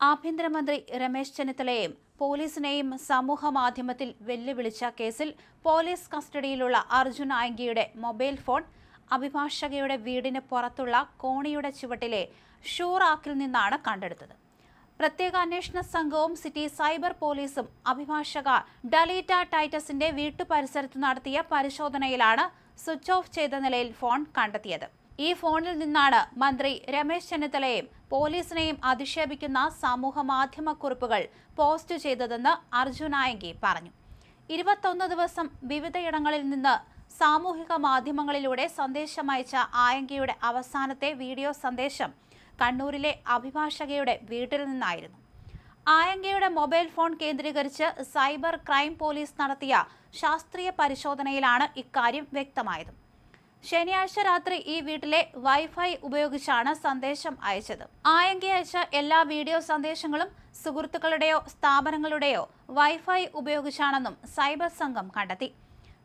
ആഭ്യന്തരമന്ത്രി രമേശ് ചെന്നിത്തലയെയും പോലീസിനെയും സമൂഹമാധ്യമത്തിൽ വെല്ലുവിളിച്ച കേസിൽ പോലീസ് കസ്റ്റഡിയിലുള്ള അർജുൻ ആയങ്കിയുടെ മൊബൈൽ ഫോൺ അഭിഭാഷകയുടെ വീടിന് പുറത്തുള്ള കോണിയുടെ ചുവട്ടിലെ ഷൂ റാക്കിൽ നിന്നാണ് കണ്ടെടുത്തത്. പ്രത്യേക അന്വേഷണ സംഘവും സിറ്റി സൈബർ പോലീസും അഭിഭാഷക ഡലീറ്റ ടൈറ്റസിന്റെ വീട്ടുപരിസരത്ത് നടത്തിയ പരിശോധനയിലാണ് സ്വിച്ച് ഓഫ് ചെയ്ത നിലയിൽ ഫോൺ കണ്ടെത്തിയത്. ഈ ഫോണിൽ നിന്നാണ് മന്ത്രി രമേശ് ചെന്നിത്തലയെയും പോലീസിനെയും അധിക്ഷേപിക്കുന്ന സമൂഹ മാധ്യമ കുറിപ്പുകൾ പോസ്റ്റ് ചെയ്തതെന്ന് അർജുൻ ആയങ്കി പറഞ്ഞു. 21 ദിവസം വിവിധയിടങ്ങളിൽ നിന്ന് സാമൂഹിക മാധ്യമങ്ങളിലൂടെ സന്ദേശമയച്ച ആയങ്കിയുടെ അവസാനത്തെ വീഡിയോ സന്ദേശം കണ്ണൂരിലെ അഭിഭാഷകയുടെ വീട്ടിൽ നിന്നായിരുന്നു. ആയങ്കിയുടെ മൊബൈൽ ഫോൺ കേന്ദ്രീകരിച്ച് സൈബർ ക്രൈം പോലീസ് നടത്തിയ ശാസ്ത്രീയ പരിശോധനയിലാണ് ഇക്കാര്യം വ്യക്തമായത്. ശനിയാഴ്ച രാത്രി ഈ വീട്ടിലെ വൈഫൈ ഉപയോഗിച്ചാണ് സന്ദേശം അയച്ചത്. ആയങ്കി അയച്ച എല്ലാ വീഡിയോ സന്ദേശങ്ങളും സുഹൃത്തുക്കളുടെയോ സ്ഥാപനങ്ങളുടെയോ വൈഫൈ ഉപയോഗിച്ചാണെന്നും സൈബർ സംഘം കണ്ടെത്തി.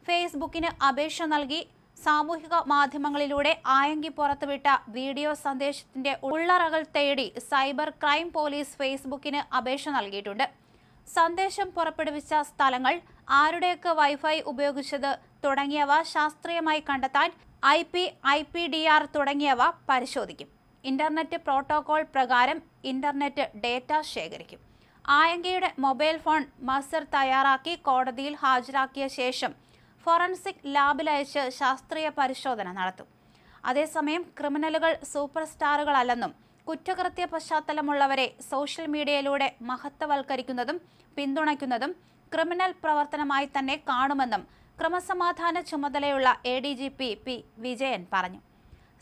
ഫേസ്ബുക്കിന് അപേക്ഷ നൽകി സാമൂഹിക മാധ്യമങ്ങളിലൂടെ ആയങ്കി പുറത്തുവിട്ട വീഡിയോ സന്ദേശത്തിന്റെ ഉള്ളറകൾ തേടി സൈബർ ക്രൈം പോലീസ് ഫേസ്ബുക്കിന് അപേക്ഷ നൽകിയിട്ടുണ്ട്. സന്ദേശം പുറപ്പെടുവിച്ച സ്ഥലങ്ങൾ, ആരുടെയൊക്കെ വൈഫൈ ഉപയോഗിച്ചത് തുടങ്ങിയവ ശാസ്ത്രീയമായി കണ്ടെത്താൻ IPDR തുടങ്ങിയവ പരിശോധിക്കും. ഇന്റർനെറ്റ് പ്രോട്ടോകോൾ പ്രകാരം ഇന്റർനെറ്റ് ഡേറ്റ ശേഖരിക്കും. ആയങ്കിയുടെ മൊബൈൽ ഫോൺ മസർ തയ്യാറാക്കി കോടതിയിൽ ഹാജരാക്കിയ ശേഷം ഫോറൻസിക് ലാബിലയച്ച് ശാസ്ത്രീയ പരിശോധന നടത്തും. അതേസമയം ക്രിമിനലുകൾ സൂപ്പർ സ്റ്റാറുകളല്ലെന്നും കുറ്റകൃത്യ പശ്ചാത്തലമുള്ളവരെ സോഷ്യൽ മീഡിയയിലൂടെ മഹത്വവൽക്കരിക്കുന്നതും പിന്തുണയ്ക്കുന്നതും ക്രിമിനൽ പ്രവർത്തനമായി തന്നെ കാണുമെന്നും ക്രമസമാധാന ചുമതലയുള്ള ADGP P. വിജയൻ പറഞ്ഞു.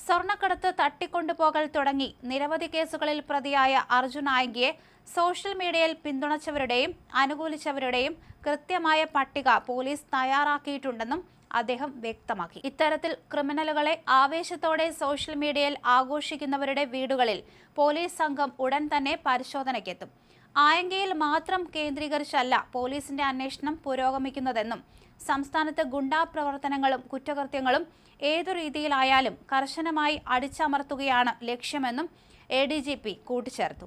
സ്വർണ്ണക്കടത്ത്, തട്ടിക്കൊണ്ടുപോകൽ തുടങ്ങി നിരവധി കേസുകളിൽ പ്രതിയായ അർജുൻ ആയങ്കിയെ സോഷ്യൽ മീഡിയയിൽ പിന്തുണച്ചവരുടെയും അനുകൂലിച്ചവരുടെയും കൃത്യമായ പട്ടിക പോലീസ് തയ്യാറാക്കിയിട്ടുണ്ടെന്നും അദ്ദേഹം വ്യക്തമാക്കി. ഇത്തരത്തിൽ ക്രിമിനലുകളെ ആവേശത്തോടെ സോഷ്യൽ മീഡിയയിൽ ആഘോഷിക്കുന്നവരുടെ വീടുകളിൽ പോലീസ് സംഘം ഉടൻ തന്നെ പരിശോധനയ്ക്കെത്തും. ആയങ്കിയിൽ മാത്രം കേന്ദ്രീകരിച്ചല്ല പോലീസിന്റെ അന്വേഷണം പുരോഗമിക്കുന്നതെന്നും സംസ്ഥാനത്ത് ഗുണ്ടാ പ്രവർത്തനങ്ങളും കുറ്റകൃത്യങ്ങളും ഏതു രീതിയിലായാലും കർശനമായി അടിച്ചമർത്തുകയാണ് ലക്ഷ്യമെന്നും ADGP കൂട്ടിച്ചേർത്തു.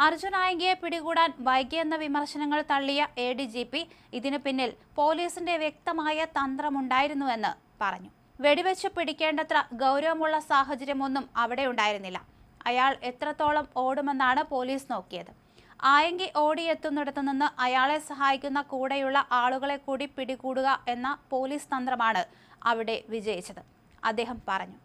അർജുൻ ആയങ്കിയെ പിടികൂടാൻ വൈകിയെന്ന വിമർശനങ്ങൾ തള്ളിയ ADGP ഇതിനു പിന്നിൽ പോലീസിന്റെ വ്യക്തമായ തന്ത്രമുണ്ടായിരുന്നുവെന്ന് പറഞ്ഞു. വെടിവെച്ച് പിടിക്കേണ്ടത്ര ഗൗരവമുള്ള സാഹചര്യമൊന്നും അവിടെ ഉണ്ടായിരുന്നില്ല. അയാൾ എത്രത്തോളം ഓടുമെന്നാണ് പോലീസ് നോക്കിയത്. ആയങ്കി ഓടിയെത്തുന്നിടത്തു നിന്ന് അയാളെ സഹായിക്കുന്ന കൂടെയുള്ള ആളുകളെ കൂടി പിടികൂടുക എന്ന പോലീസ് തന്ത്രമാണ് അവിടെ വിജയിച്ചത്, അദ്ദേഹം പറഞ്ഞു.